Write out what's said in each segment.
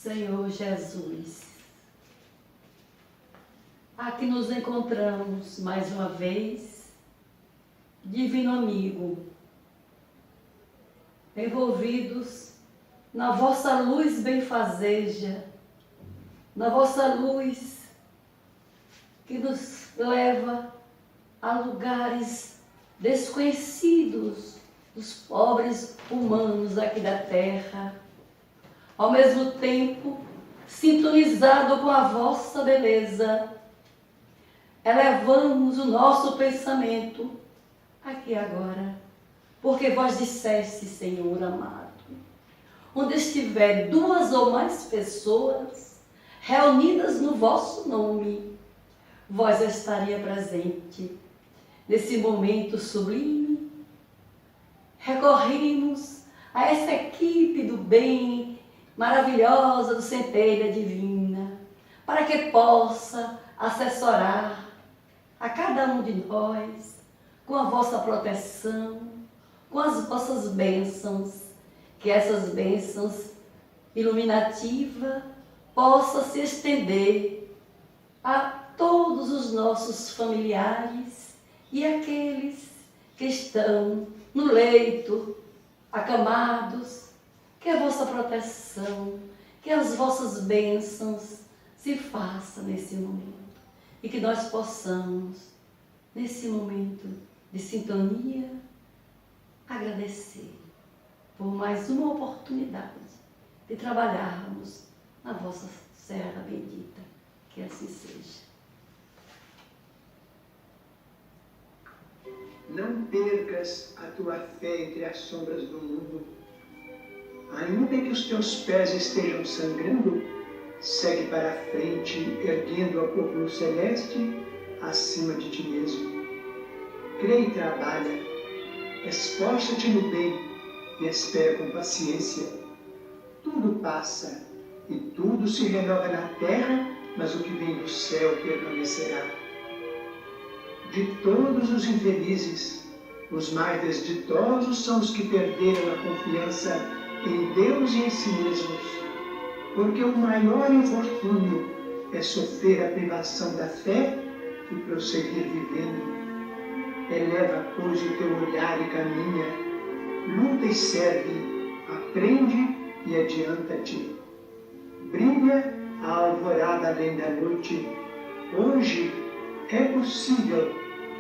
Senhor Jesus, aqui nos encontramos mais uma vez, divino amigo, envolvidos na vossa luz benfazeja, na vossa luz que nos leva a lugares desconhecidos dos pobres humanos aqui da terra, ao mesmo tempo sintonizado com a vossa beleza, elevamos o nosso pensamento aqui agora, porque vós disseste, Senhor amado, onde estiver duas ou mais pessoas reunidas no vosso nome, vós estaria presente. Nesse momento sublime, recorremos a essa equipe do bem, maravilhosa do Centelha Divina, para que possa assessorar a cada um de nós com a vossa proteção, com as vossas bênçãos, que essas bênçãos iluminativas possam se estender a todos os nossos familiares e aqueles que estão no leito, acamados. Que a vossa proteção, que as vossas bênçãos se façam nesse momento. E que nós possamos, nesse momento de sintonia, agradecer por mais uma oportunidade de trabalharmos na vossa Serra Bendita. Que assim seja. Não percas a tua fé entre as sombras do mundo. Ainda que os teus pés estejam sangrando, segue para a frente, erguendo a cúpula celeste acima de ti mesmo. Crê e trabalha, esforça-te no bem e espera com paciência. Tudo passa e tudo se renova na terra, mas o que vem do céu permanecerá. De todos os infelizes, os mais desditosos são os que perderam a confiança em Deus e em si mesmos, porque o maior infortúnio é sofrer a privação da fé e prosseguir vivendo. Eleva, pois, o teu olhar e caminha, luta e serve, aprende e adianta-te. Brilha a alvorada além da noite. Hoje é possível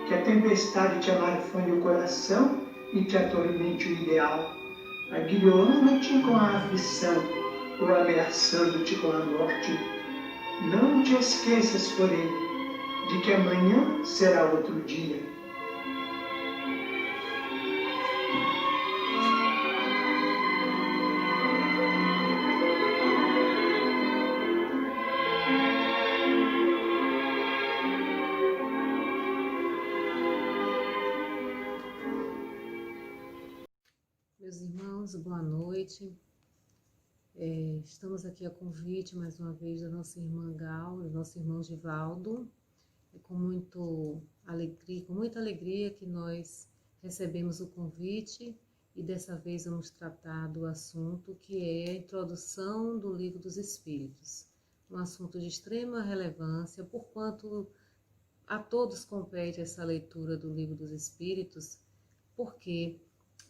que a tempestade te amarfane o coração e te atormente o ideal, aguilhoando-te com a aflição ou ameaçando-te com a morte. Não te esqueças, porém, de que amanhã será outro dia. Meus irmãos, boa noite. Estamos aqui a convite, mais uma vez, da nossa irmã Gal, do nosso irmão Givaldo. É com muita alegria que nós recebemos o convite e dessa vez vamos tratar do assunto que é a introdução do Livro dos Espíritos. Um assunto de extrema relevância, porquanto a todos compete essa leitura do Livro dos Espíritos, porque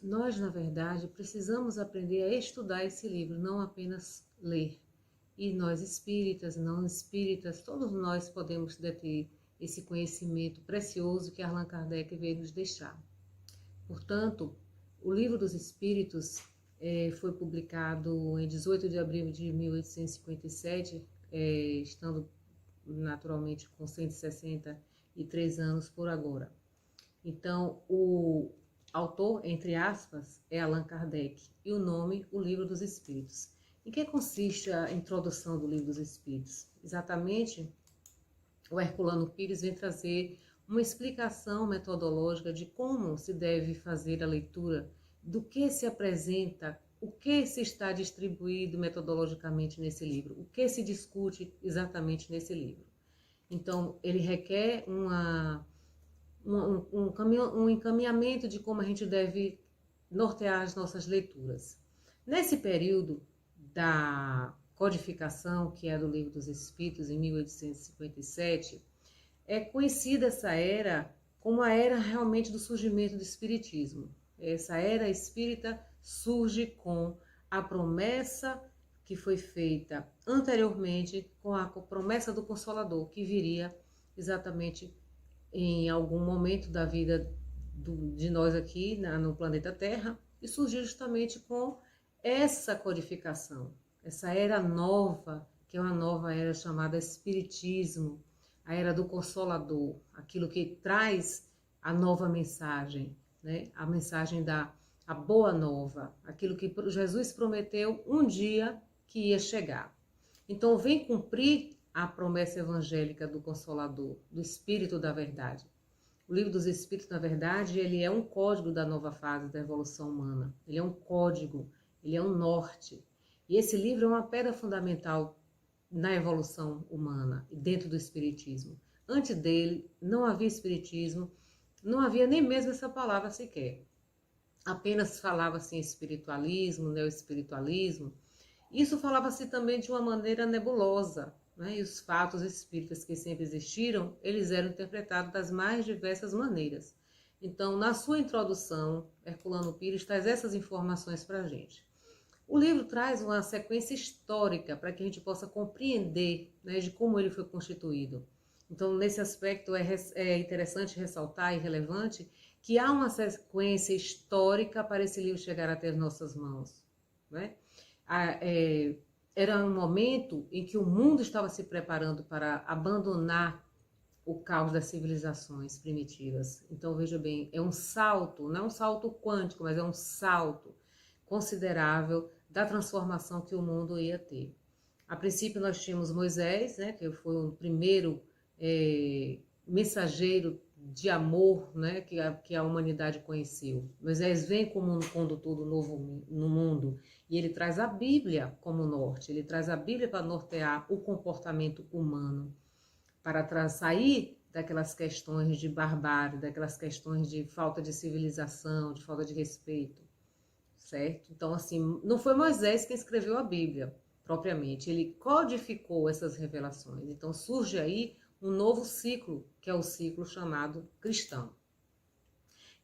nós, na verdade, precisamos aprender a estudar esse livro, não apenas ler. E nós espíritas, não espíritas, todos nós podemos ter esse conhecimento precioso que Allan Kardec veio nos deixar. Portanto, o Livro dos Espíritos foi publicado em 18 de abril de 1857, estando naturalmente com 163 anos por agora. Então, o autor, entre aspas, é Allan Kardec, e o nome, o Livro dos Espíritos. Em que consiste a introdução do Livro dos Espíritos? Exatamente, o Herculano Pires vem trazer uma explicação metodológica de como se deve fazer a leitura, do que se apresenta, o que se está distribuído metodologicamente nesse livro, o que se discute exatamente nesse livro. Então, ele requer um encaminhamento de como a gente deve nortear as nossas leituras. Nesse período codificação, que é do Livro dos Espíritos, em 1857, é conhecida essa era como a era realmente do surgimento do Espiritismo. Essa era espírita surge com a promessa que foi feita anteriormente, com a promessa do Consolador, que viria exatamente em algum momento da vida de nós aqui no planeta Terra, e surgiu justamente com essa codificação, essa era nova, que é uma nova era chamada Espiritismo, a era do Consolador, aquilo que traz a nova mensagem, né? A mensagem a boa nova, aquilo que Jesus prometeu um dia que ia chegar. Então vem cumprir a promessa evangélica do Consolador, do Espírito da Verdade. O Livro dos Espíritos, na verdade, ele é um código da nova fase da evolução humana. Ele é um código, ele é um norte. E esse livro é uma pedra fundamental na evolução humana e dentro do Espiritismo. Antes dele, não havia Espiritismo, não havia nem mesmo essa palavra sequer. Apenas falava-se em espiritualismo, neoespiritualismo. Isso falava-se também de uma maneira nebulosa, né? E os fatos espíritas que sempre existiram, eles eram interpretados das mais diversas maneiras. Então, na sua introdução, Herculano Pires traz essas informações para a gente. O livro traz uma sequência histórica para que a gente possa compreender, né, de como ele foi constituído. Então, nesse aspecto, é interessante ressaltar e relevante que há uma sequência histórica para esse livro chegar até as nossas mãos, né? Era um momento em que o mundo estava se preparando para abandonar o caos das civilizações primitivas. Então, veja bem, é um salto, não é um salto quântico, mas é um salto considerável da transformação que o mundo ia ter. A princípio, nós tínhamos Moisés, né, que foi o primeiro mensageiro de amor, né, que a humanidade conheceu. Moisés vem como um condutor do novo no mundo, e ele traz a Bíblia como norte, ele traz a Bíblia para nortear o comportamento humano, para sair daquelas questões de barbárie, daquelas questões de falta de civilização, de falta de respeito, certo? Então, assim, não foi Moisés quem escreveu a Bíblia, propriamente, ele codificou essas revelações. Então, surge aí um novo ciclo, que é o ciclo chamado cristão.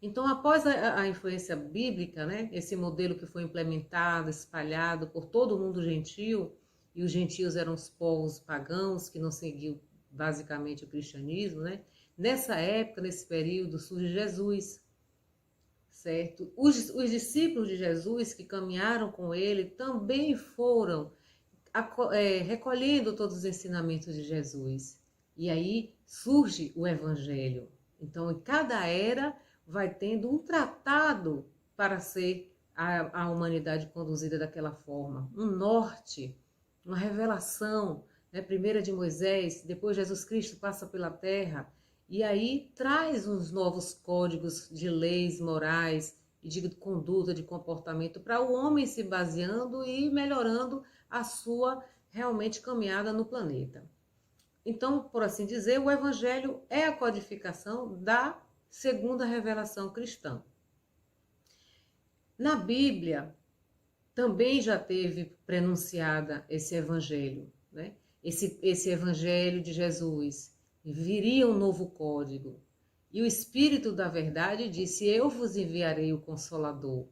Então, após a influência bíblica, né, esse modelo que foi implementado, espalhado por todo o mundo gentil, e os gentios eram os povos pagãos que não seguiam basicamente o cristianismo, né? Nessa época, nesse período, surge Jesus, certo? Os discípulos de Jesus que caminharam com ele também foram recolhendo todos os ensinamentos de Jesus. E aí surge o Evangelho. Então, em cada era vai tendo um tratado para ser a humanidade conduzida daquela forma. Um norte, uma revelação, né? Primeira de Moisés, depois Jesus Cristo passa pela terra, e aí traz uns novos códigos de leis morais e de conduta, de comportamento, para o homem se baseando e melhorando a sua realmente caminhada no planeta. Então, por assim dizer, o Evangelho é a codificação da segunda revelação cristã. Na Bíblia, também já teve prenunciada esse Evangelho, né? Esse Evangelho de Jesus. Viria um novo código. E o Espírito da Verdade disse, eu vos enviarei o Consolador.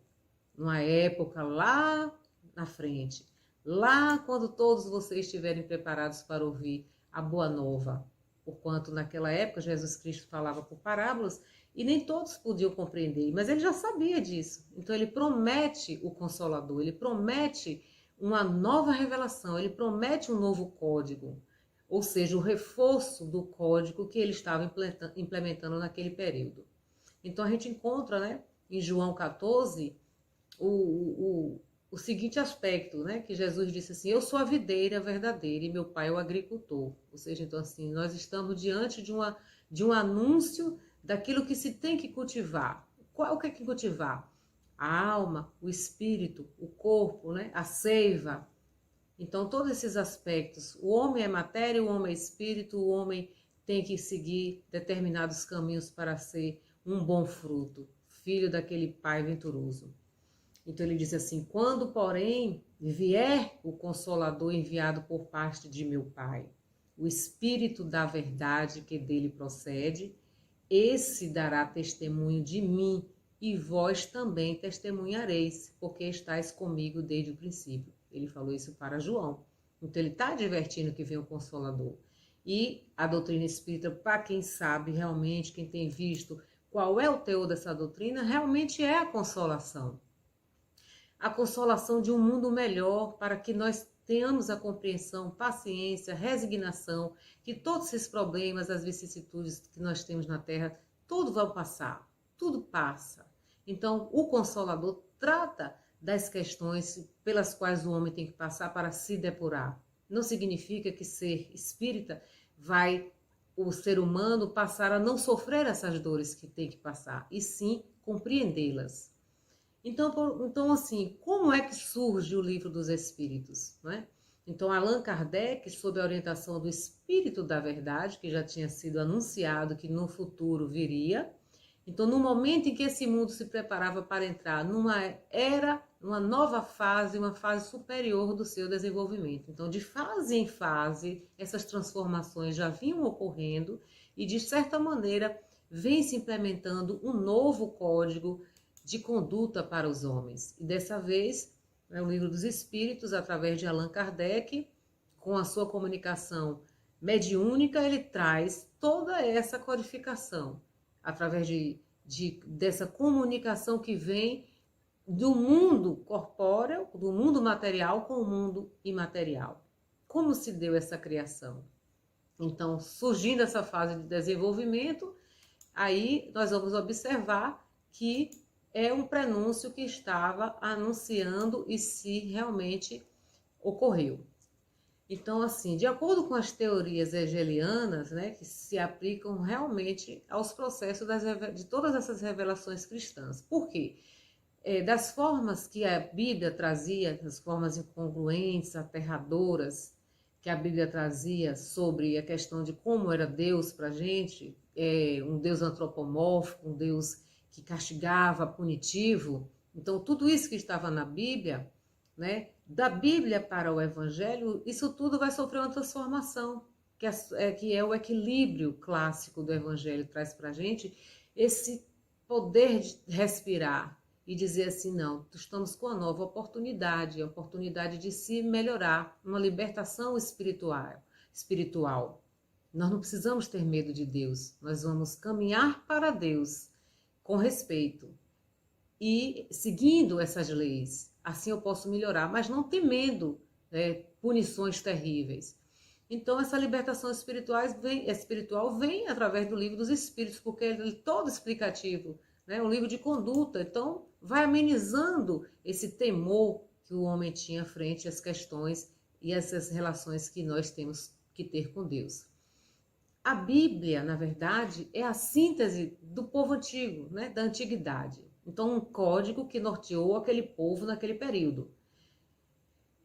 Numa época lá na frente, lá quando todos vocês estiverem preparados para ouvir a boa nova, porquanto naquela época Jesus Cristo falava por parábolas e nem todos podiam compreender, mas ele já sabia disso. Então ele promete o Consolador, ele promete uma nova revelação, ele promete um novo código, ou seja, o reforço do código que ele estava implementando naquele período. Então a gente encontra, né, em João 14 o seguinte aspecto, né, que Jesus disse assim, eu sou a videira verdadeira e meu pai é o agricultor. Ou seja, então assim, nós estamos diante de um anúncio daquilo que se tem que cultivar. O que é que cultivar? A alma, o espírito, o corpo, né, a seiva. Então todos esses aspectos, o homem é matéria, o homem é espírito, o homem tem que seguir determinados caminhos para ser um bom fruto, filho daquele pai venturoso. Então ele diz assim: quando, porém, vier o Consolador enviado por parte de meu Pai, o Espírito da verdade que dele procede, esse dará testemunho de mim, e vós também testemunhareis, porque estáis comigo desde o princípio. Ele falou isso para João. Então ele está advertindo que vem o Consolador. E a doutrina espírita, para quem sabe realmente, quem tem visto qual é o teor dessa doutrina, realmente é a consolação. A consolação de um mundo melhor, para que nós tenhamos a compreensão, paciência, resignação, que todos esses problemas, as vicissitudes que nós temos na Terra, tudo vai passar, tudo passa. Então, o Consolador trata das questões pelas quais o homem tem que passar para se depurar. Não significa que ser espírita vai o ser humano passar a não sofrer essas dores que tem que passar, e sim compreendê-las. Então, assim, como é que surge o Livro dos Espíritos, né? Então, Allan Kardec, sob a orientação do Espírito da Verdade, que já tinha sido anunciado que no futuro viria. Então, no momento em que esse mundo se preparava para entrar numa era, numa nova fase, uma fase superior do seu desenvolvimento. Então, de fase em fase, essas transformações já vinham ocorrendo e, de certa maneira, vem se implementando um novo código de conduta para os homens. E dessa vez, o Livro dos Espíritos, através de Allan Kardec, com a sua comunicação mediúnica, ele traz toda essa codificação, através dessa comunicação que vem do mundo corpóreo, do mundo material com o mundo imaterial. Como se deu essa criação? Então, surgindo essa fase de desenvolvimento, aí nós vamos observar que é um prenúncio que estava anunciando e se realmente ocorreu. Então, assim, de acordo com as teorias hegelianas, né, que se aplicam realmente aos processos de todas essas revelações cristãs. Por quê? Das formas que a Bíblia trazia, as formas incongruentes, aterradoras, que a Bíblia trazia sobre a questão de como era Deus para a gente, um Deus antropomórfico, um Deus que castigava, punitivo. Então, tudo isso que estava na Bíblia, né, da Bíblia para o Evangelho, isso tudo vai sofrer uma transformação, que é o equilíbrio clássico do Evangelho, traz para a gente esse poder de respirar e dizer assim, não, estamos com uma nova oportunidade, a oportunidade de se melhorar, uma libertação espiritual. Nós não precisamos ter medo de Deus, nós vamos caminhar para Deus com respeito e seguindo essas leis. Assim eu posso melhorar, mas não temendo punições terríveis. Então, essa libertação espiritual vem através do Livro dos Espíritos, porque ele é todo explicativo, né? Um livro de conduta. Então, vai amenizando esse temor que o homem tinha frente às questões e essas relações que nós temos que ter com Deus. A Bíblia, na verdade, é a síntese do povo antigo, né? Da antiguidade. Então, um código que norteou aquele povo naquele período.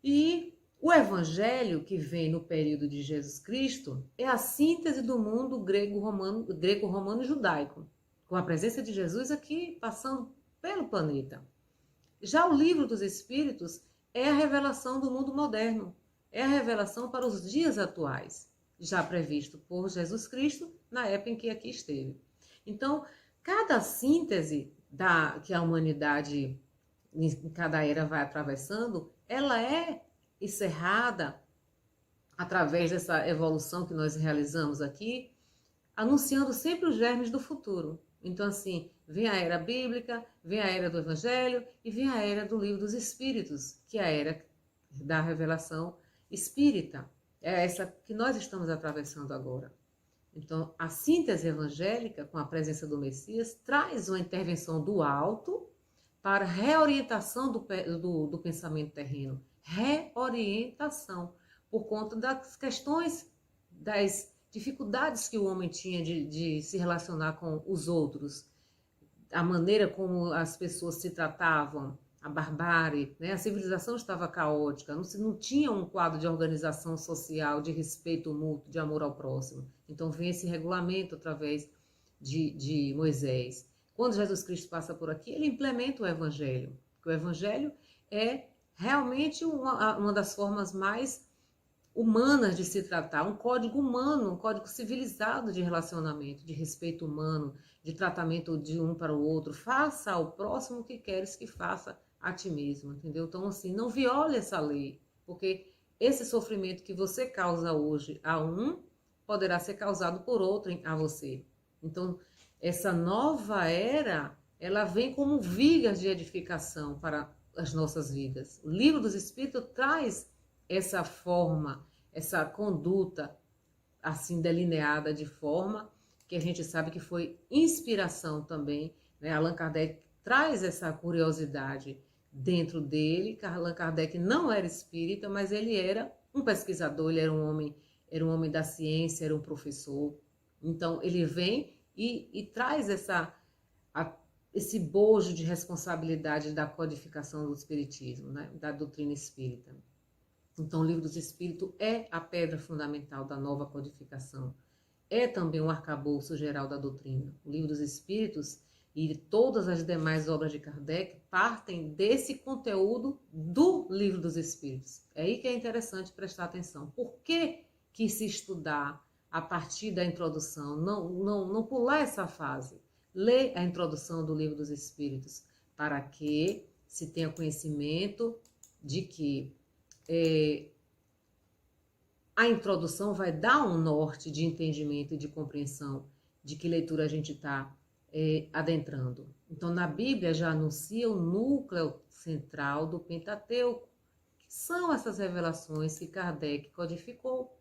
E o Evangelho, que vem no período de Jesus Cristo, é a síntese do mundo greco-romano e judaico, com a presença de Jesus aqui passando pelo planeta. Já o Livro dos Espíritos é a revelação do mundo moderno, é a revelação para os dias atuais, já previsto por Jesus Cristo na época em que aqui esteve. Então, cada síntese que a humanidade em cada era vai atravessando, ela é encerrada através dessa evolução que nós realizamos aqui, anunciando sempre os germes do futuro. Então, assim, vem a era bíblica, vem a era do Evangelho e vem a era do Livro dos Espíritos, que é a era da revelação espírita. É essa que nós estamos atravessando agora. Então, a síntese evangélica, com a presença do Messias, traz uma intervenção do alto para reorientação do pensamento terreno. Reorientação, por conta das questões, das dificuldades que o homem tinha de se relacionar com os outros, a maneira como as pessoas se tratavam, a barbárie, né? A civilização estava caótica, não tinha um quadro de organização social, de respeito mútuo, de amor ao próximo. Então vem esse regulamento através de Moisés. Quando Jesus Cristo passa por aqui, ele implementa o Evangelho porque o evangelho é realmente uma das formas mais humanas de se tratar, um código humano, um código civilizado de relacionamento, de respeito humano, de tratamento de um para o outro. Faça ao próximo o que queres que faça a ti mesmo, entendeu? Então, assim, não viole essa lei, porque esse sofrimento que você causa hoje a um, poderá ser causado por outro a você. Então, essa nova era, ela vem como vigas de edificação para as nossas vidas. O Livro dos Espíritos traz essa forma, essa conduta assim delineada de forma que a gente sabe que foi inspiração também, né? Allan Kardec traz essa curiosidade dentro dele. Allan Kardec não era espírita, mas ele era um pesquisador, ele era um homem da ciência, era um professor. Então ele vem e traz esse bojo de responsabilidade da codificação do espiritismo, né? Da doutrina espírita. Então, o Livro dos Espíritos é a pedra fundamental da nova codificação. É também um arcabouço geral da doutrina. O Livro dos Espíritos e todas as demais obras de Kardec partem desse conteúdo do Livro dos Espíritos. É aí que é interessante prestar atenção. Por que se estudar a partir da introdução? Não pular essa fase. Lê a introdução do Livro dos Espíritos para que se tenha conhecimento de que a introdução vai dar um norte de entendimento e de compreensão de que leitura a gente está adentrando. Então, na Bíblia já anuncia o núcleo central do Pentateuco, que são essas revelações que Kardec codificou.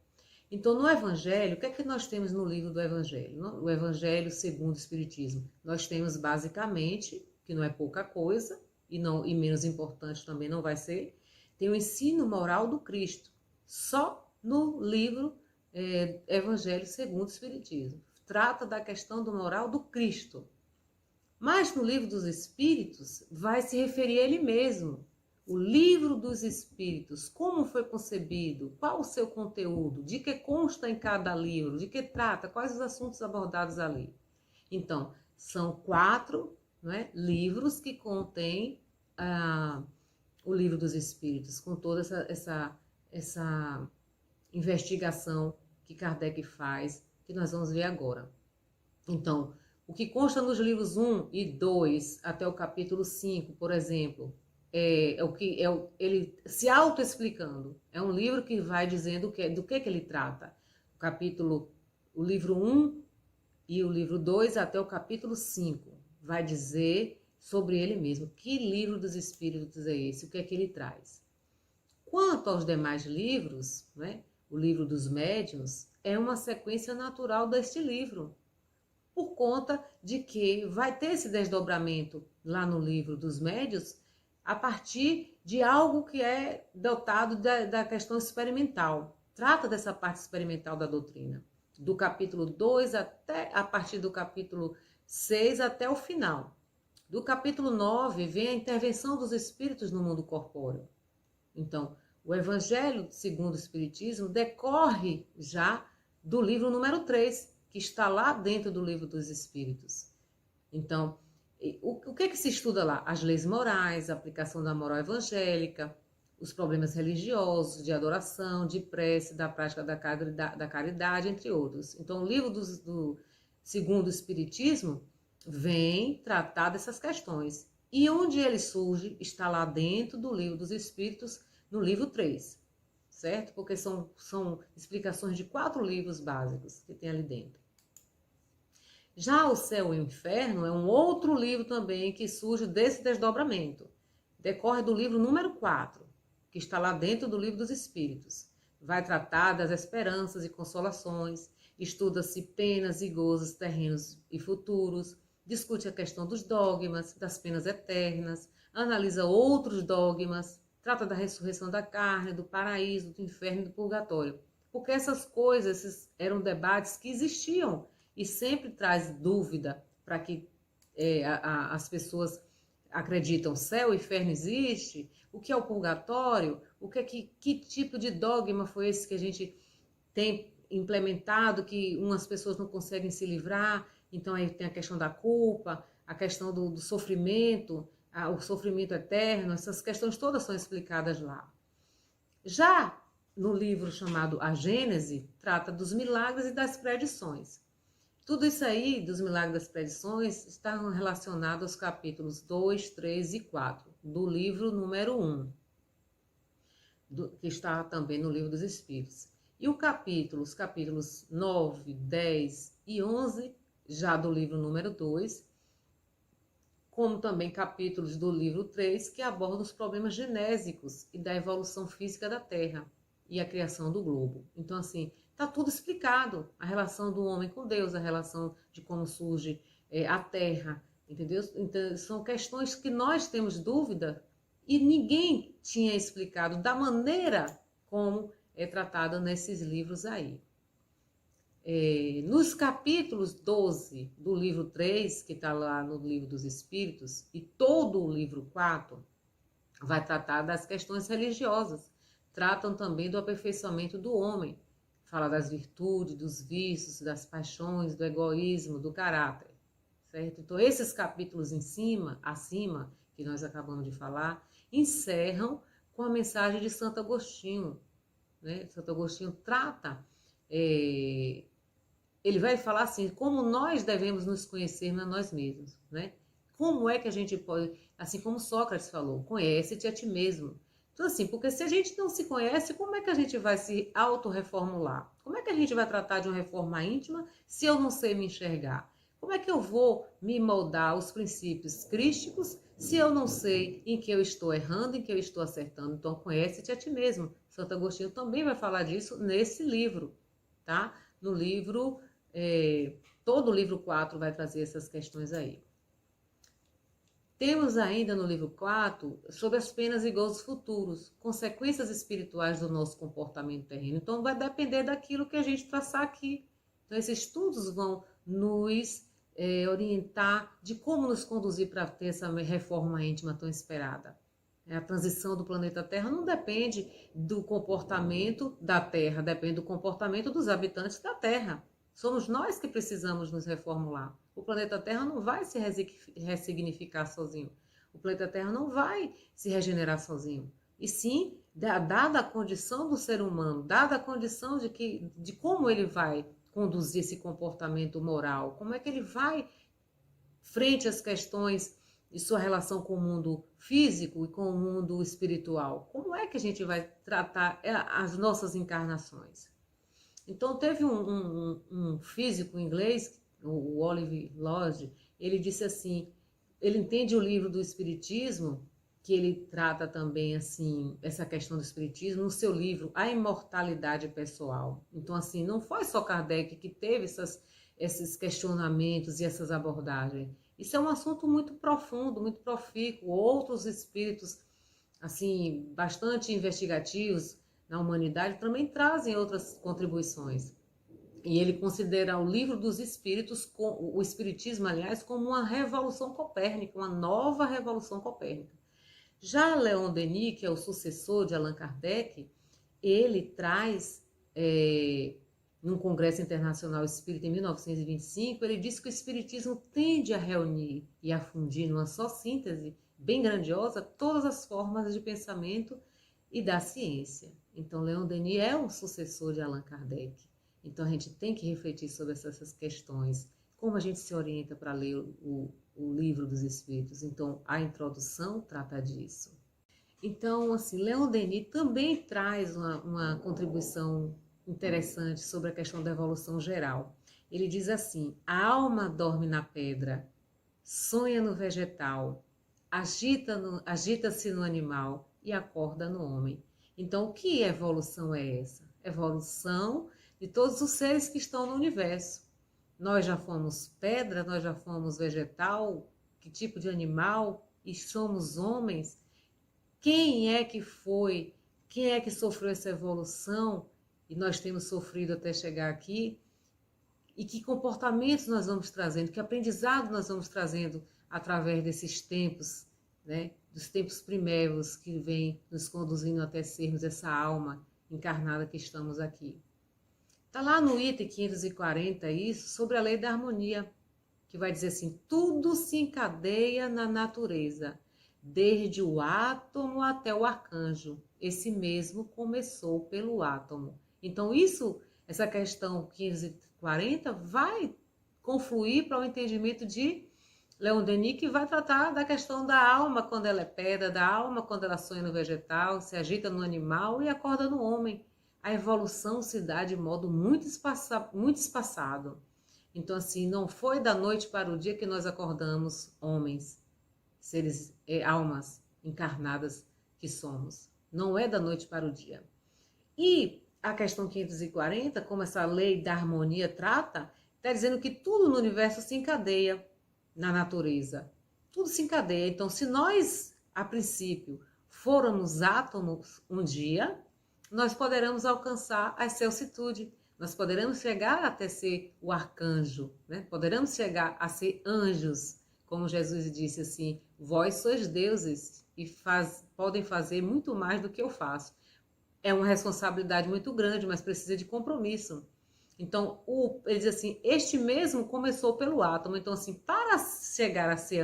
Então, no Evangelho, o que é que nós temos no livro do Evangelho? O Evangelho segundo o Espiritismo. Nós temos basicamente, que não é pouca coisa, e menos importante também não vai ser, tem o ensino moral do Cristo, só no livro Evangelho segundo o Espiritismo. Trata da questão do moral do Cristo. Mas no Livro dos Espíritos vai se referir a ele mesmo. O Livro dos Espíritos, como foi concebido, qual o seu conteúdo, de que consta em cada livro, de que trata, quais os assuntos abordados ali. Então, são 4, né, livros que contêm o Livro dos Espíritos, com toda essa investigação que Kardec faz, que nós vamos ver agora. Então, o que consta nos livros 1 e 2, até o capítulo 5, por exemplo, ele se autoexplicando. É um livro que vai dizendo do que ele trata. O livro 1 e o livro 2 até o capítulo 5 vai dizer sobre ele mesmo. Que livro dos Espíritos é esse? O que é que ele traz? Quanto aos demais livros, né, o livro dos médiuns é uma sequência natural deste livro, por conta de que vai ter esse desdobramento lá no livro dos médiuns a partir de algo que é dotado da questão experimental. Trata dessa parte experimental da doutrina, do capítulo 2 até a partir do capítulo 6 até o final. Do capítulo 9 vem a intervenção dos espíritos no mundo corpóreo. Então, o Evangelho segundo o Espiritismo decorre já do livro número 3, que está lá dentro do Livro dos Espíritos. Então, o que se estuda lá? As leis morais, a aplicação da moral evangélica, os problemas religiosos, de adoração, de prece, da prática da caridade, entre outros. Então, o livro do segundo o Espiritismo vem tratar dessas questões. E onde ele surge está lá dentro do Livro dos Espíritos, no livro 3, certo? Porque são explicações de 4 livros básicos que tem ali dentro. Já o Céu e o Inferno é um outro livro também que surge desse desdobramento. Decorre do livro número 4, que está lá dentro do Livro dos Espíritos. Vai tratar das esperanças e consolações, estuda-se penas e gozos terrenos e futuros, discute a questão dos dogmas, das penas eternas, analisa outros dogmas, trata da ressurreição da carne, do paraíso, do inferno e do purgatório. Porque essas coisas, esses eram debates que existiam e sempre traz dúvida para que as pessoas acreditam, céu e inferno existe, o que é o purgatório, que tipo de dogma foi esse que a gente tem implementado, que umas pessoas não conseguem se livrar. Então aí tem a questão da culpa, a questão do sofrimento, o sofrimento eterno, essas questões todas são explicadas lá. Já no livro chamado A Gênese, trata dos milagres e das predições. Tudo isso aí, dos milagres e das predições, está relacionado aos capítulos 2, 3 e 4, do livro número 1, que está também no Livro dos Espíritos. E os capítulos 9, 10 e 11, já do livro número 2, como também capítulos do livro 3, que abordam os problemas genésicos e da evolução física da Terra e a criação do globo. Então, assim, está tudo explicado. A relação do homem com Deus, a relação de como surge a Terra, entendeu? Então, são questões que nós temos dúvida e ninguém tinha explicado da maneira como é tratada nesses livros aí. Nos capítulos 12 do livro 3, que está lá no Livro dos Espíritos, e todo o livro 4, vai tratar das questões religiosas. Tratam também do aperfeiçoamento do homem. Fala das virtudes, dos vícios, das paixões, do egoísmo, do caráter. Certo? Então, esses capítulos acima, que nós acabamos de falar, encerram com a mensagem de Santo Agostinho. Né? Santo Agostinho trata... ele vai falar assim, como nós devemos nos conhecer a nós mesmos, né? Como é que a gente pode, assim como Sócrates falou, conhece-te a ti mesmo. Então assim, porque se a gente não se conhece, como é que a gente vai se autorreformular? Como é que a gente vai tratar de uma reforma íntima se eu não sei me enxergar? Como é que eu vou me moldar aos princípios crísticos se eu não sei em que eu estou errando, em que eu estou acertando? Então conhece-te a ti mesmo. Santo Agostinho também vai falar disso nesse livro, tá? No livro... todo o livro 4 vai trazer essas questões aí. Temos ainda no livro 4 sobre as penas e gozos futuros, consequências espirituais do nosso comportamento terreno. Então vai depender daquilo que a gente traçar aqui. Então esses estudos vão nos orientar de como nos conduzir para ter essa reforma íntima tão esperada. A transição do planeta Terra não depende do comportamento da Terra, depende do comportamento dos habitantes da Terra. Somos nós que precisamos nos reformular. O planeta Terra não vai se ressignificar sozinho. O planeta Terra não vai se regenerar sozinho. E sim, dada a condição do ser humano, dada a condição de como ele vai conduzir esse comportamento moral, como é que ele vai frente às questões de sua relação com o mundo físico e com o mundo espiritual. Como é que a gente vai tratar as nossas encarnações? Então, teve um físico inglês, o Oliver Lodge, ele disse assim, ele entende o livro do Espiritismo, que ele trata também, assim, essa questão do Espiritismo, no seu livro A Imortalidade Pessoal. Então, assim, não foi só Kardec que teve esses questionamentos e essas abordagens. Isso é um assunto muito profundo, muito profícuo. Outros espíritos, assim, bastante investigativos, na humanidade também trazem outras contribuições. E ele considera o livro dos espíritos, o espiritismo, aliás, como uma revolução copérnica, uma nova revolução copérnica. Já Leon Denis, que é o sucessor de Allan Kardec, ele traz, num Congresso Internacional Espírita em 1925, ele diz que o espiritismo tende a reunir e a fundir numa só síntese bem grandiosa todas as formas de pensamento e da ciência. Então, Leon Denis é um sucessor de Allan Kardec. Então, a gente tem que refletir sobre essas questões. Como a gente se orienta para ler o livro dos Espíritos? Então, a introdução trata disso. Então, assim, Leon Denis também traz uma contribuição interessante sobre a questão da evolução geral. Ele diz assim, a alma dorme na pedra, sonha no vegetal, agita-se no animal e acorda no homem. Então, que evolução é essa? Evolução de todos os seres que estão no universo. Nós já fomos pedra, nós já fomos vegetal, que tipo de animal? E somos homens? Quem é que foi? Quem é que sofreu essa evolução? E nós temos sofrido até chegar aqui? E que comportamentos nós vamos trazendo? Que aprendizado nós vamos trazendo através desses tempos, né? Dos tempos primeiros que vem nos conduzindo até sermos essa alma encarnada que estamos aqui. Está lá no item 540 isso, sobre a lei da harmonia, que vai dizer assim, tudo se encadeia na natureza. desde o átomo até o arcanjo. Esse mesmo começou pelo átomo. Então, essa questão 1540 vai confluir para o entendimento de Leon Denis, que vai tratar da questão da alma quando ela é pedra, da alma quando ela sonha no vegetal, se agita no animal e acorda no homem. A evolução se dá de modo muito espaçado. Então, assim, não foi da noite para o dia que nós acordamos homens, seres, almas encarnadas que somos. Não é da noite para o dia. E a questão 540, como essa lei da harmonia trata, está dizendo que tudo no universo se encadeia na natureza. Tudo se encadeia. Então, se nós, a princípio, formos átomos um dia, nós poderemos alcançar a excelsitude. Nós poderemos chegar até ser o arcanjo, né? Poderemos chegar a ser anjos, como Jesus disse assim, vós sois deuses e podem fazer muito mais do que eu faço. É uma responsabilidade muito grande, mas precisa de compromisso. Então, ele diz assim, este mesmo começou pelo átomo. Então, assim, para chegar a ser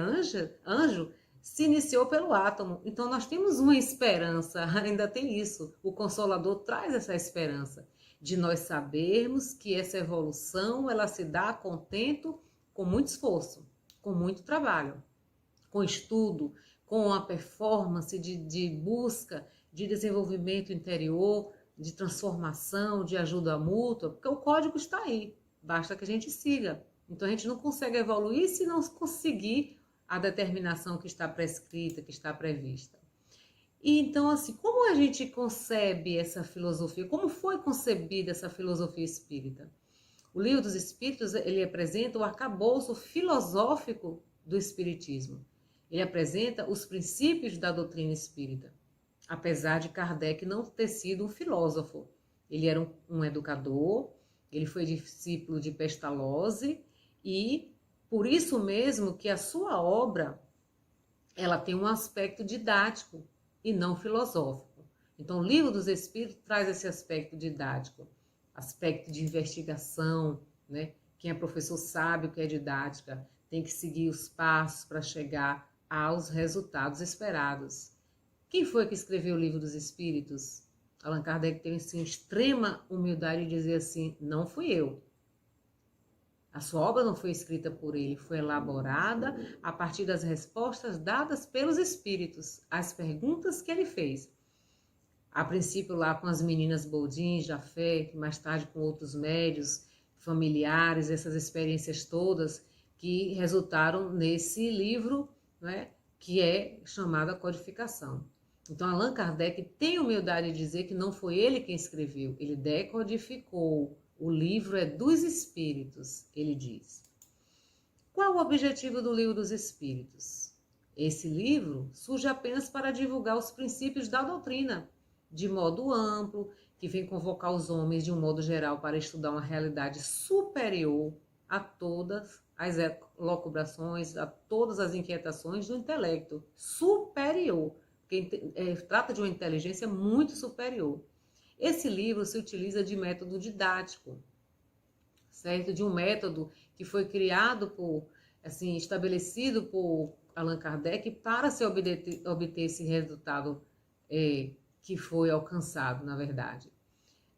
anjo, se iniciou pelo átomo. Então, nós temos uma esperança, ainda tem isso. O Consolador traz essa esperança de nós sabermos que essa evolução, ela se dá a contento com muito esforço, com muito trabalho, com estudo, com a performance de busca, de desenvolvimento interior, de transformação, de ajuda mútua, porque o código está aí, basta que a gente siga. Então a gente não consegue evoluir se não conseguir a determinação que está prescrita, que está prevista. E então, assim, como a gente concebe essa filosofia? Como foi concebida essa filosofia espírita? O Livro dos Espíritos, ele apresenta o arcabouço filosófico do espiritismo. Ele apresenta os princípios da doutrina espírita. Apesar de Kardec não ter sido um filósofo. Ele era um educador, ele foi discípulo de Pestalozzi e por isso mesmo que a sua obra ela tem um aspecto didático e não filosófico. Então o Livro dos Espíritos traz esse aspecto didático, aspecto de investigação, né? Quem é professor sabe o que é didática, tem que seguir os passos para chegar aos resultados esperados. Quem foi que escreveu o Livro dos Espíritos? Allan Kardec tem assim, extrema humildade de dizer assim, não fui eu. A sua obra não foi escrita por ele, foi elaborada a partir das respostas dadas pelos espíritos, às perguntas que ele fez. A princípio lá com as meninas Boldin, Jafé, mais tarde com outros médios, familiares, essas experiências todas que resultaram nesse livro, né, que é chamado a codificação. Então, Allan Kardec tem humildade de dizer que não foi ele quem escreveu, ele decodificou. O livro é dos espíritos, ele diz. Qual o objetivo do Livro dos Espíritos? Esse livro surge apenas para divulgar os princípios da doutrina, de modo amplo, que vem convocar os homens de um modo geral para estudar uma realidade superior a todas as locubrações, a todas as inquietações do intelecto superior, porque trata de uma inteligência muito superior. Esse livro se utiliza de método didático, certo? De um método que foi criado estabelecido por Allan Kardec para se obter esse resultado que foi alcançado, na verdade.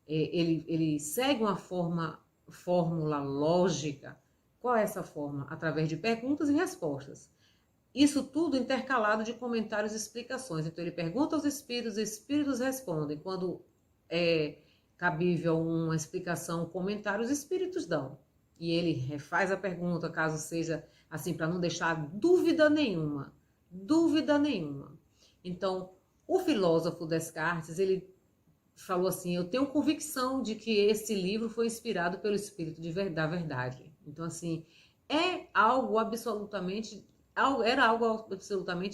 Ele segue uma fórmula lógica. Qual é essa fórmula? Através de perguntas e respostas. Isso tudo intercalado de comentários e explicações. Então, ele pergunta aos espíritos, os espíritos respondem. Quando é cabível uma explicação, um comentário, os espíritos dão. E ele refaz a pergunta, caso seja assim, para não deixar dúvida nenhuma. Dúvida nenhuma. Então, o filósofo Descartes, ele falou assim, eu tenho convicção de que esse livro foi inspirado pelo Espírito da verdade. Então, assim, era algo absolutamente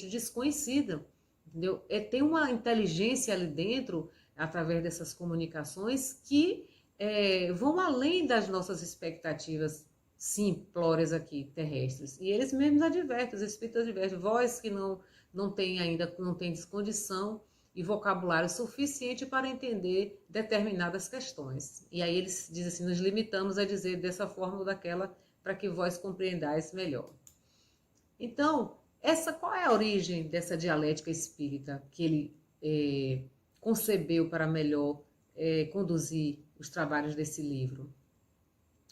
desconhecido, entendeu? Tem uma inteligência ali dentro, através dessas comunicações, que vão além das nossas expectativas simplórias aqui, terrestres. E eles mesmos advertem, os espíritos advertem, vós que não tem descondição e vocabulário suficiente para entender determinadas questões. E aí eles dizem assim, nos limitamos a dizer dessa forma ou daquela, para que vós compreendais melhor. Então, qual é a origem dessa dialética espírita que ele concebeu para melhor conduzir os trabalhos desse livro?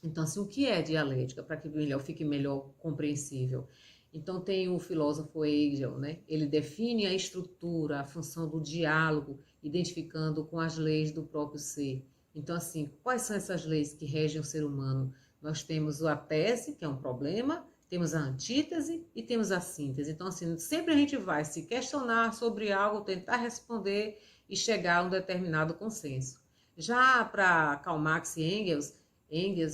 Então, assim, o que é dialética, para que fique melhor compreensível? Então, tem o filósofo Hegel, né? Ele define a estrutura, a função do diálogo, identificando com as leis do próprio ser. Então, assim, quais são essas leis que regem o ser humano? Nós temos a tese, que é um problema, temos a antítese e temos a síntese. Então, assim, sempre a gente vai se questionar sobre algo, tentar responder e chegar a um determinado consenso. Já para Karl Marx e Engels,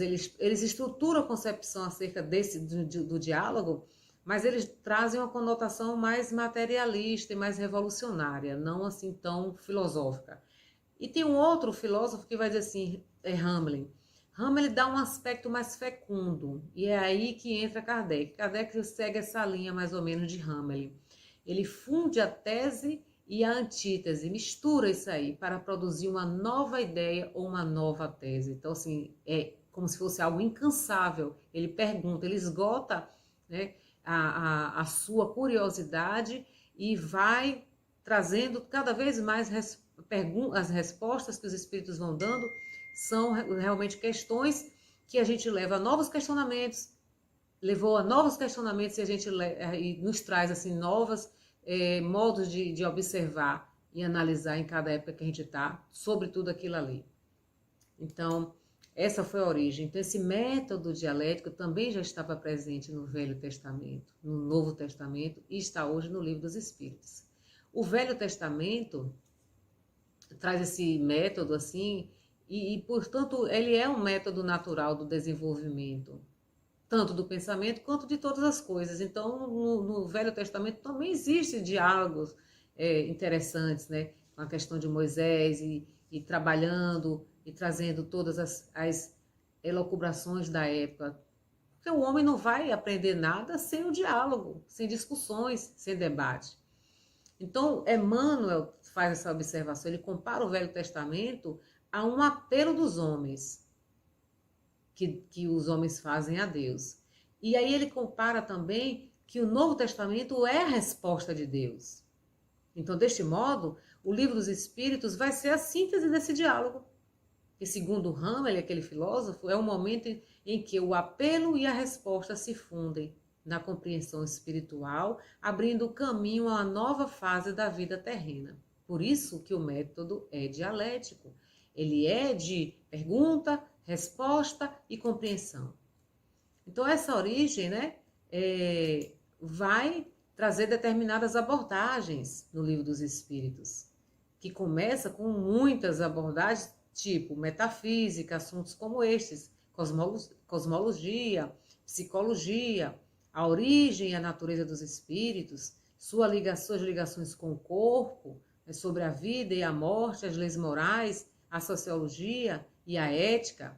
eles estruturam a concepção acerca do diálogo, mas eles trazem uma conotação mais materialista e mais revolucionária, não assim tão filosófica. E tem um outro filósofo que vai dizer assim, Hamelin. Hamelin dá um aspecto mais fecundo, e é aí que entra Kardec. Kardec segue essa linha mais ou menos de Hamelin. Ele funde a tese e a antítese, mistura isso aí para produzir uma nova ideia ou uma nova tese. Então, assim, é como se fosse algo incansável. Ele pergunta, ele esgota, né, a sua curiosidade e vai trazendo cada vez mais as respostas que os espíritos vão dando são realmente questões que a gente leva a novos questionamentos, levou a novos questionamentos e a gente e nos traz assim novos modos de observar e analisar em cada época que a gente está sobre tudo aquilo ali. Então, essa foi a origem. Então, esse método dialético também já estava presente no Velho Testamento, no Novo Testamento e está hoje no Livro dos Espíritos. O Velho Testamento traz esse método assim e, portanto, ele é um método natural do desenvolvimento, tanto do pensamento quanto de todas as coisas. Então, no Velho Testamento também existem diálogos interessantes, né? Com a questão de Moisés e trabalhando e trazendo todas as elucubrações da época. Porque o homem não vai aprender nada sem o diálogo, sem discussões, sem debate. Então, Emmanuel faz essa observação, ele compara o Velho Testamento a um apelo dos homens, que os homens fazem a Deus. E aí ele compara também que o Novo Testamento é a resposta de Deus. Então, deste modo, o Livro dos Espíritos vai ser a síntese desse diálogo. E segundo Hamelin, aquele filósofo, é o momento em que o apelo e a resposta se fundem na compreensão espiritual, abrindo o caminho a uma nova fase da vida terrena. Por isso que o método é dialético. Ele é de pergunta, resposta e compreensão. Então, essa origem, né, vai trazer determinadas abordagens no Livro dos Espíritos, que começa com muitas abordagens, tipo metafísica, assuntos como estes, cosmologia, psicologia, a origem e a natureza dos espíritos, suas ligações com o corpo, sobre a vida e a morte, as leis morais, a sociologia e a ética.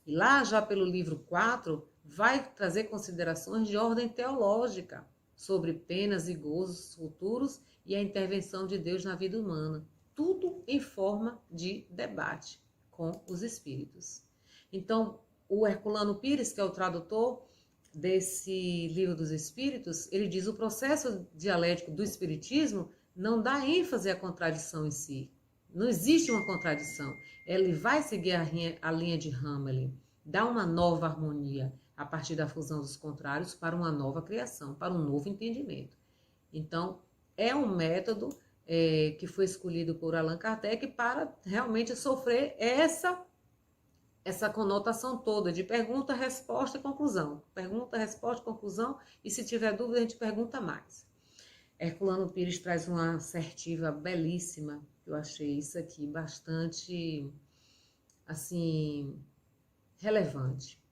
E lá, já pelo livro 4, vai trazer considerações de ordem teológica sobre penas e gozos futuros e a intervenção de Deus na vida humana. Tudo em forma de debate com os espíritos. Então, o Herculano Pires, que é o tradutor desse Livro dos Espíritos, ele diz: o processo dialético do espiritismo não dá ênfase à contradição em si. Não existe uma contradição. Ele vai seguir a linha de Hamelin, dá uma nova harmonia a partir da fusão dos contrários para uma nova criação, para um novo entendimento. Então, é um método que foi escolhido por Allan Kardec para realmente sofrer essa conotação toda de pergunta, resposta e conclusão. Pergunta, resposta, conclusão, e se tiver dúvida a gente pergunta mais. Herculano Pires traz uma assertiva belíssima, eu achei isso aqui bastante, assim, relevante.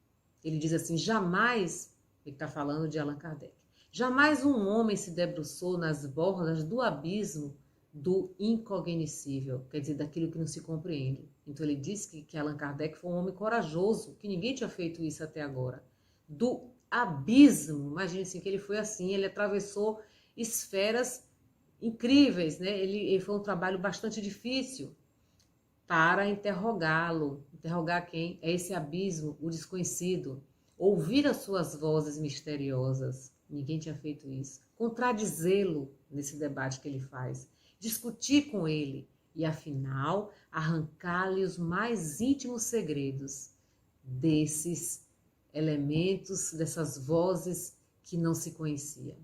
Ele diz assim: jamais, ele está falando de Allan Kardec, jamais um homem se debruçou nas bordas do abismo do incognoscível, quer dizer, daquilo que não se compreende. Então ele diz que Allan Kardec foi um homem corajoso, que ninguém tinha feito isso até agora. Do abismo, imagine assim, que ele foi assim, ele atravessou esferas incríveis, né? Ele foi um trabalho bastante difícil para interrogá-lo. Interrogar quem? É esse abismo, o desconhecido. Ouvir as suas vozes misteriosas. Ninguém tinha feito isso. contradizê-lo nesse debate que ele faz, discutir com ele e, afinal, arrancar-lhe os mais íntimos segredos desses elementos, dessas vozes que não se conheciam.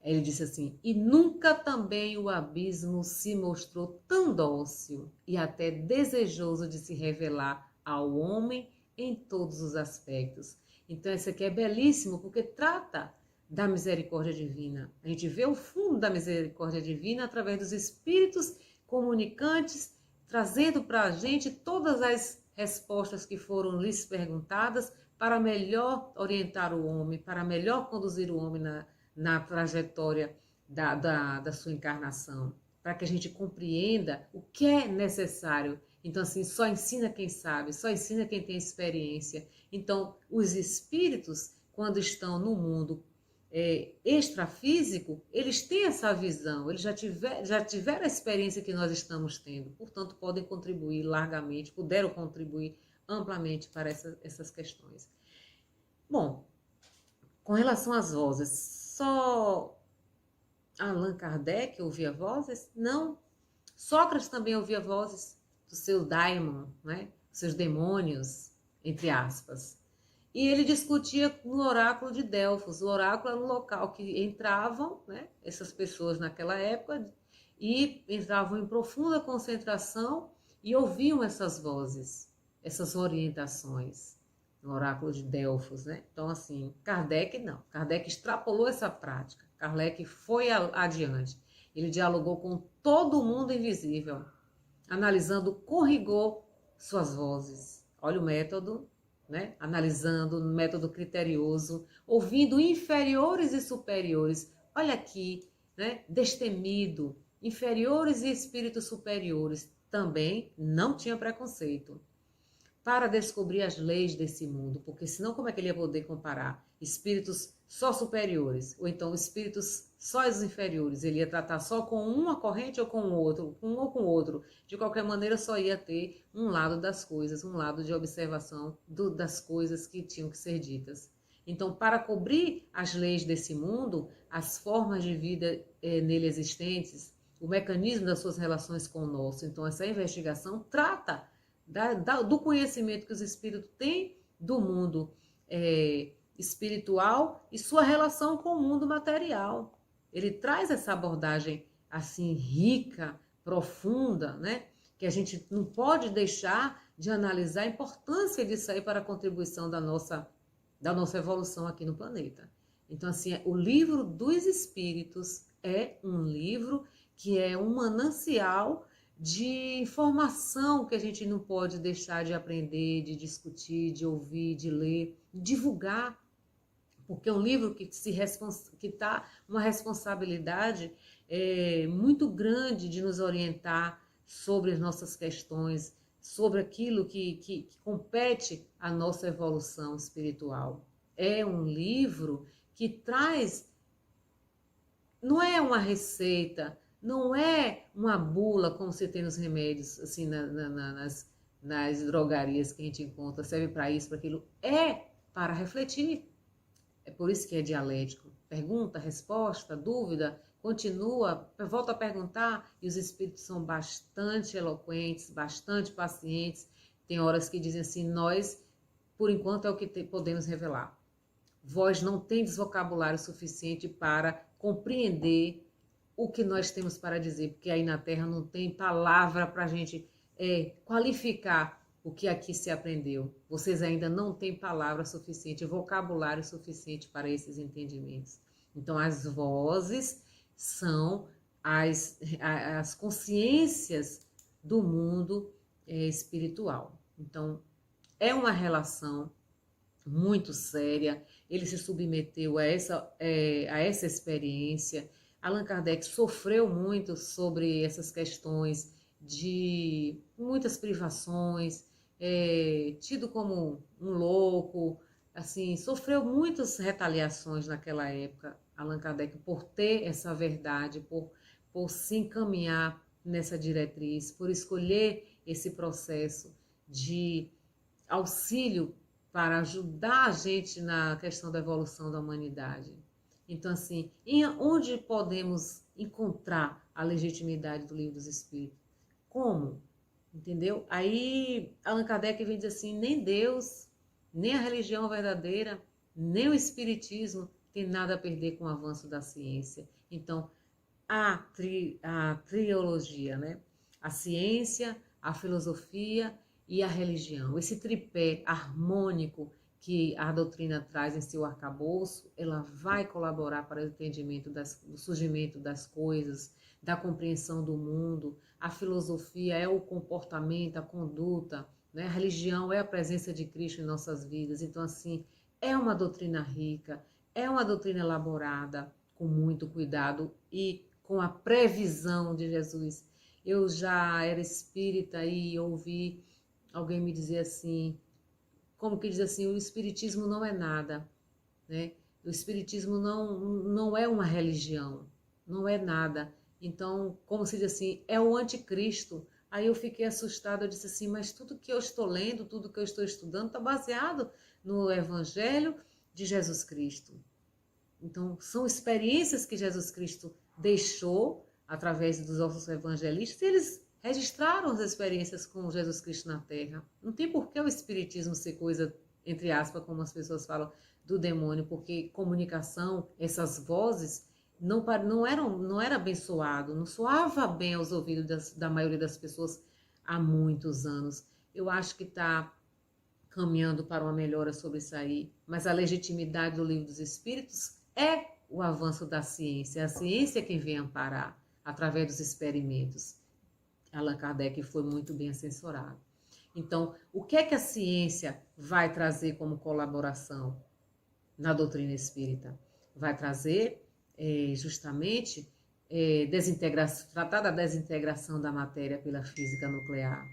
Ele disse assim: e nunca também o abismo se mostrou tão dócil e até desejoso de se revelar ao homem em todos os aspectos. Então, esse aqui é belíssimo porque trata da misericórdia divina. A gente vê o fundo da misericórdia divina através dos espíritos comunicantes, trazendo para a gente todas as respostas que foram lhes perguntadas para melhor orientar o homem, para melhor conduzir o homem na trajetória da sua encarnação, para que a gente compreenda o que é necessário. Então, assim, só ensina quem sabe, só ensina quem tem experiência. Então, os espíritos, quando estão no mundo extrafísico, eles têm essa visão, eles já tiveram a experiência que nós estamos tendo, portanto, podem contribuir largamente, puderam contribuir amplamente para essas questões. Bom, com relação às vozes, só Allan Kardec ouvia vozes? Não. Sócrates também ouvia vozes do seu daimon, né? Seus demônios, entre aspas. E ele discutia no oráculo de Delfos. O oráculo era um local que entravam, né, essas pessoas naquela época e entravam em profunda concentração e ouviam essas vozes, essas orientações no oráculo de Delfos, né? Então, assim, Kardec não. Kardec extrapolou essa prática. Kardec foi adiante. Ele dialogou com todo o mundo invisível, analisando com rigor suas vozes. Olha o método, né? Analisando no método criterioso, ouvindo inferiores e superiores. Olha aqui, né? Destemido, inferiores e espíritos superiores. Também não tinha preconceito para descobrir as leis desse mundo, porque senão como é que ele ia poder comparar espíritos só superiores, ou então espíritos só os inferiores? Ele ia tratar só com uma corrente ou com o outro, com um ou com o outro. De qualquer maneira, só ia ter um lado das coisas, um lado de observação das coisas que tinham que ser ditas. Então, para cobrir as leis desse mundo, as formas de vida nele existentes, o mecanismo das suas relações com o nosso, então essa investigação trata do conhecimento que os espíritos têm do mundo espiritual e sua relação com o mundo material. Ele traz essa abordagem assim rica, profunda, né? Que a gente não pode deixar de analisar a importância disso aí para a contribuição da nossa evolução aqui no planeta. Então, assim, o livro dos espíritos é um livro que é um manancial de informação que a gente não pode deixar de aprender, de discutir, de ouvir, de ler, divulgar, porque é um livro que está uma responsabilidade muito grande de nos orientar sobre as nossas questões, sobre aquilo que compete à nossa evolução espiritual. É um livro que traz, não é uma receita, não é uma bula como se tem nos remédios, assim, nas drogarias que a gente encontra, serve para isso, para aquilo. É para refletir. É por isso que é dialético. Pergunta, resposta, dúvida, continua, volta a perguntar, e os espíritos são bastante eloquentes, bastante pacientes. Tem horas que dizem assim: nós, por enquanto, é o que podemos revelar. Vós não tendes vocabulário suficiente para compreender o que nós temos para dizer, porque aí na Terra não tem palavra para a gente qualificar o que aqui se aprendeu. Vocês ainda não têm palavra suficiente, vocabulário suficiente para esses entendimentos. Então, as vozes são as consciências do mundo espiritual. Então, é uma relação muito séria. Ele se submeteu a essa experiência. Allan Kardec sofreu muito sobre essas questões de muitas privações, tido como um louco, assim, sofreu muitas retaliações naquela época, Allan Kardec, por ter essa verdade, por se encaminhar nessa diretriz, por escolher esse processo de auxílio para ajudar a gente na questão da evolução da humanidade. Então, assim, onde podemos encontrar a legitimidade do Livro dos Espíritos? Como? Entendeu? Aí Allan Kardec vem dizer assim, nem Deus, nem a religião verdadeira, nem o espiritismo tem nada a perder com o avanço da ciência. Então, a triologia, né? A ciência, a filosofia e a religião. Esse tripé harmônico que a doutrina traz em seu arcabouço, ela vai colaborar para o entendimento do surgimento das coisas, da compreensão do mundo. A filosofia é o comportamento, a conduta, né? A religião é a presença de Cristo em nossas vidas. Então, assim, é uma doutrina rica, é uma doutrina elaborada com muito cuidado e com a previsão de Jesus. Eu já era espírita e ouvi alguém me dizer assim, como que diz assim, o espiritismo não é nada, né? O espiritismo não é uma religião, não é nada. Então, como se diz assim, é o anticristo. Aí eu fiquei assustada, eu disse assim, mas tudo que eu estou lendo, tudo que eu estou estudando está baseado no Evangelho de Jesus Cristo. Então, são experiências que Jesus Cristo deixou através dos nossos evangelistas e eles registraram as experiências com Jesus Cristo na Terra. Não tem por que o espiritismo ser coisa, entre aspas, como as pessoas falam, do demônio, porque comunicação, essas vozes, não era abençoado, não soava bem aos ouvidos da maioria das pessoas há muitos anos. Eu acho que está caminhando para uma melhora sobre isso aí, mas a legitimidade do Livro dos Espíritos é o avanço da ciência. A ciência é quem vem amparar através dos experimentos. Allan Kardec foi muito bem assessorado. Então, o que é que a ciência vai trazer como colaboração na doutrina espírita? Vai trazer justamente tratar da desintegração da matéria pela física nuclear.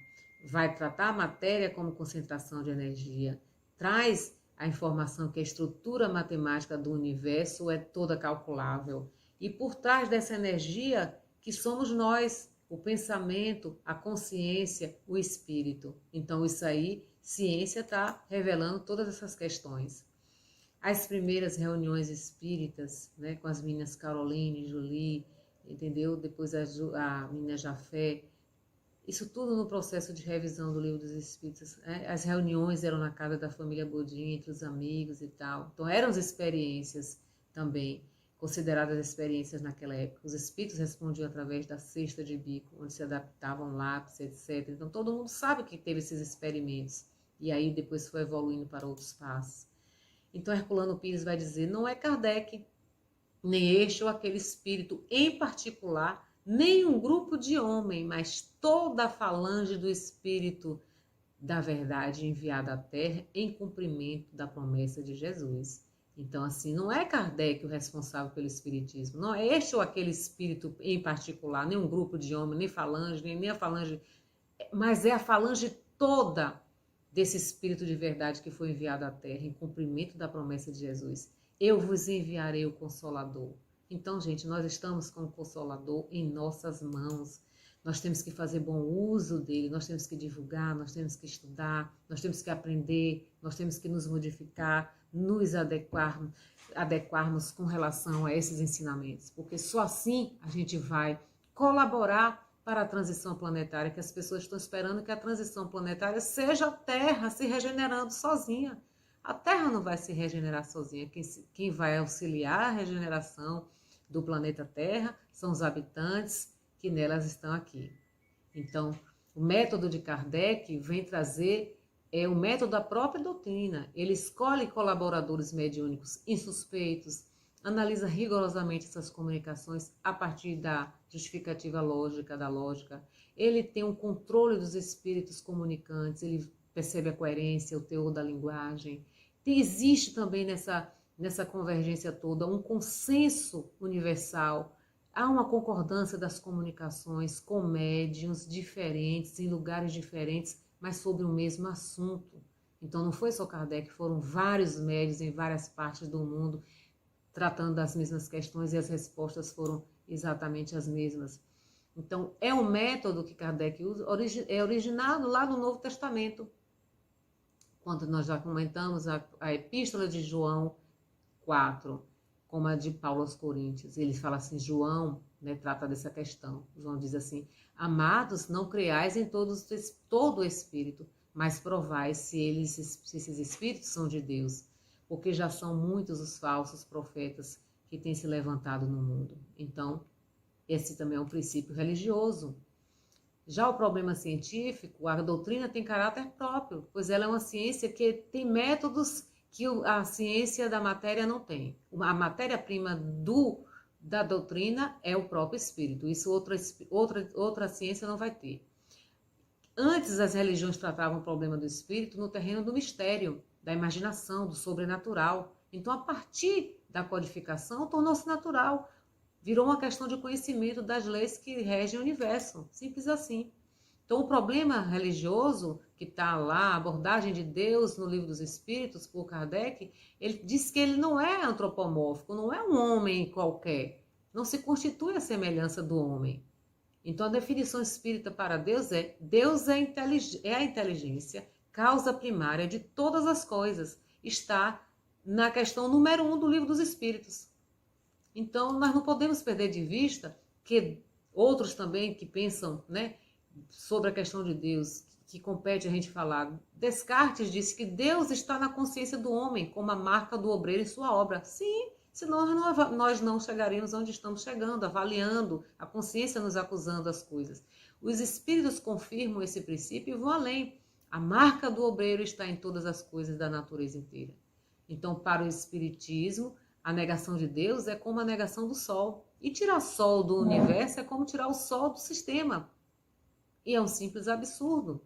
Vai tratar a matéria como concentração de energia. Traz a informação que a estrutura matemática do universo é toda calculável. E por trás dessa energia que somos nós, o pensamento, a consciência, o espírito. Então isso aí, ciência está revelando todas essas questões. As primeiras reuniões espíritas, né, com as meninas Caroline, Julie, entendeu? Depois a menina Jafé, isso tudo no processo de revisão do Livro dos Espíritos. Né? As reuniões eram na casa da família Bodin, entre os amigos e tal. Então eram as experiências também, consideradas experiências naquela época. Os espíritos respondiam através da cesta de bico, onde se adaptavam lápis, etc. Então todo mundo sabe que teve esses experimentos. E aí depois foi evoluindo para outros passos. Então Herculano Pires vai dizer, não é Kardec, nem este ou aquele espírito em particular, nem um grupo de homem, mas toda a falange do Espírito da verdade enviada à Terra em cumprimento da promessa de Jesus. Então, assim, não é Kardec o responsável pelo Espiritismo, não é este ou aquele espírito em particular, nem um grupo de homens, nem falange, nem a falange, mas é a falange toda desse Espírito de verdade que foi enviado à Terra em cumprimento da promessa de Jesus. Eu vos enviarei o Consolador. Então, gente, nós estamos com o Consolador em nossas mãos. Nós temos que fazer bom uso dele, nós temos que divulgar, nós temos que estudar, nós temos que aprender, nós temos que nos modificar, nos adequarmos com relação a esses ensinamentos, porque só assim a gente vai colaborar para a transição planetária, que as pessoas estão esperando que a transição planetária seja a Terra se regenerando sozinha. A Terra não vai se regenerar sozinha, quem vai auxiliar a regeneração do planeta Terra são os habitantes que nelas estão aqui. Então, o método de Kardec vem trazer o método da própria doutrina. Ele escolhe colaboradores mediúnicos insuspeitos, analisa rigorosamente essas comunicações a partir da justificativa lógica, da lógica. Ele tem um controle dos espíritos comunicantes, ele percebe a coerência, o teor da linguagem. Existe também nessa convergência toda um consenso universal. Há uma concordância das comunicações com médiuns diferentes, em lugares diferentes, mas sobre o mesmo assunto. Então não foi só Kardec, foram vários médiuns em várias partes do mundo tratando das mesmas questões e as respostas foram exatamente as mesmas. Então é um método que Kardec usa, é originado lá no Novo Testamento, quando nós já comentamos a Epístola de João 4. como a de Paulo aos Coríntios. Ele fala assim, João, né, trata dessa questão. João diz assim, amados, não creais em todo o espírito, mas provai se esses espíritos são de Deus, porque já são muitos os falsos profetas que têm se levantado no mundo. Então, esse também é um princípio religioso. Já o problema científico, a doutrina tem caráter próprio, pois ela é uma ciência que tem métodos que a ciência da matéria não tem. A matéria-prima da doutrina é o próprio espírito. Isso outra ciência não vai ter. Antes, as religiões tratavam o problema do espírito no terreno do mistério, da imaginação, do sobrenatural. Então, a partir da codificação, tornou-se natural. Virou uma questão de conhecimento das leis que regem o universo. Simples assim. Então, o problema religioso, que está lá, a abordagem de Deus no Livro dos Espíritos, por Kardec, ele diz que ele não é antropomórfico, não é um homem qualquer. Não se constitui a semelhança do homem. Então, a definição espírita para Deus é a inteligência, causa primária de todas as coisas. Está na questão número 1 do Livro dos Espíritos. Então, nós não podemos perder de vista que outros também que pensam, né, sobre a questão de Deus, que compete a gente falar. Descartes disse que Deus está na consciência do homem, como a marca do obreiro em sua obra. Sim, senão nós não chegaríamos onde estamos chegando, avaliando, a consciência nos acusando as coisas. Os espíritos confirmam esse princípio e vão além. A marca do obreiro está em todas as coisas da natureza inteira. Então, para o espiritismo, a negação de Deus é como a negação do sol. E tirar sol do universo é como tirar o sol do sistema. E é um simples absurdo.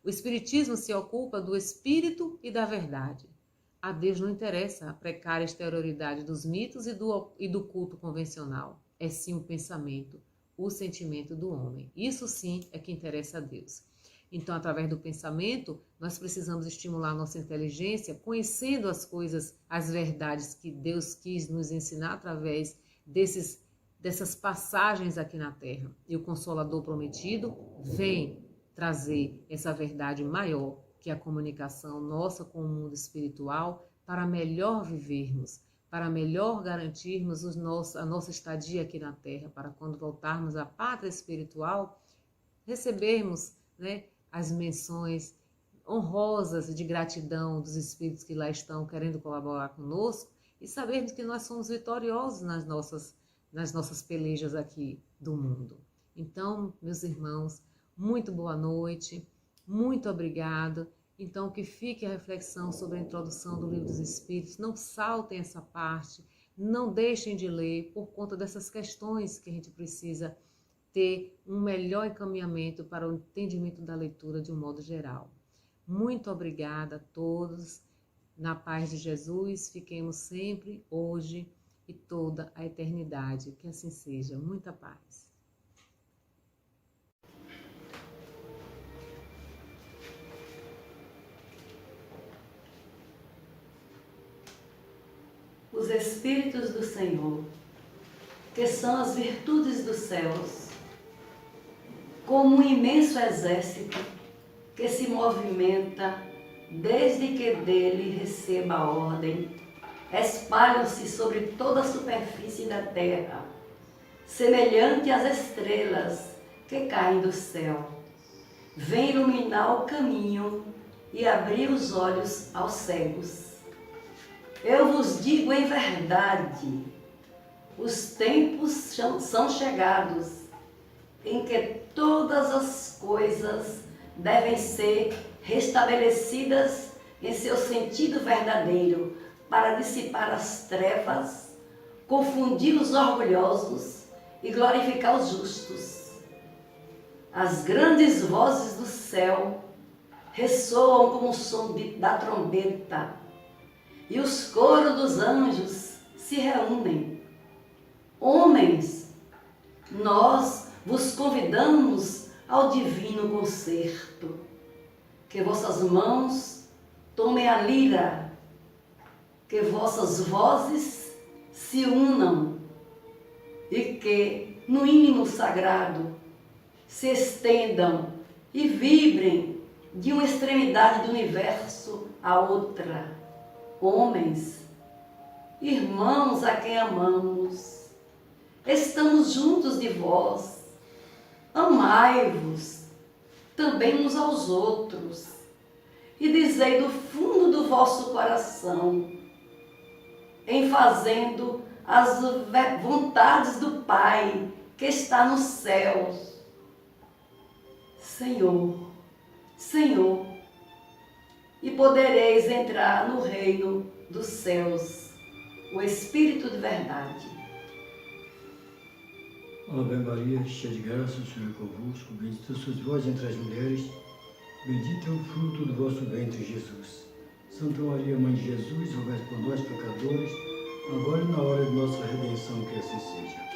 O espiritismo se ocupa do espírito e da verdade. A Deus não interessa a precária exterioridade dos mitos e do culto convencional. É sim o pensamento, o sentimento do homem. Isso sim é que interessa a Deus. Então, através do pensamento, nós precisamos estimular nossa inteligência, conhecendo as coisas, as verdades que Deus quis nos ensinar através dessas passagens aqui na Terra. E o Consolador prometido vem trazer essa verdade maior, que é a comunicação nossa com o mundo espiritual, para melhor vivermos, para melhor garantirmos a nossa estadia aqui na Terra, para quando voltarmos à pátria espiritual, recebermos, né, as menções honrosas de gratidão dos espíritos que lá estão querendo colaborar conosco e sabermos que nós somos vitoriosos nas nossas pelejas aqui do mundo. Então, meus irmãos, muito boa noite, muito obrigada. Então, que fique a reflexão sobre a introdução do Livro dos Espíritos. Não saltem essa parte, não deixem de ler por conta dessas questões que a gente precisa ter um melhor encaminhamento para o entendimento da leitura de um modo geral. Muito obrigada a todos. Na paz de Jesus, fiquemos sempre, hoje e toda a eternidade. Que assim seja. Muita paz. Os Espíritos do Senhor, que são as virtudes dos céus, como um imenso exército que se movimenta desde que dele receba a ordem, espalham-se sobre toda a superfície da terra, semelhante às estrelas que caem do céu. Vem iluminar o caminho e abrir os olhos aos cegos. Eu vos digo em verdade, os tempos são chegados em que todas as coisas devem ser restabelecidas em seu sentido verdadeiro para dissipar as trevas, confundir os orgulhosos e glorificar os justos. As grandes vozes do céu ressoam como o som da trombeta e os coros dos anjos se reúnem. Homens, nós vos convidamos ao divino concerto. Que vossas mãos tomem a lira, que vossas vozes se unam e que, no hino sagrado, se estendam e vibrem de uma extremidade do universo à outra. Homens, irmãos a quem amamos, estamos juntos de vós, amai-vos também uns aos outros, e dizei do fundo do vosso coração, em fazendo as vontades do Pai que está nos céus. Senhor, Senhor, e podereis entrar no reino dos céus, o Espírito de verdade. Ave Maria, cheia de graça, o Senhor é convosco, bendita sois vós entre as mulheres, bendito é o fruto do vosso ventre, Jesus. Santa Maria, Mãe de Jesus, rogai por nós, pecadores, agora e na hora de nossa redenção, que assim seja.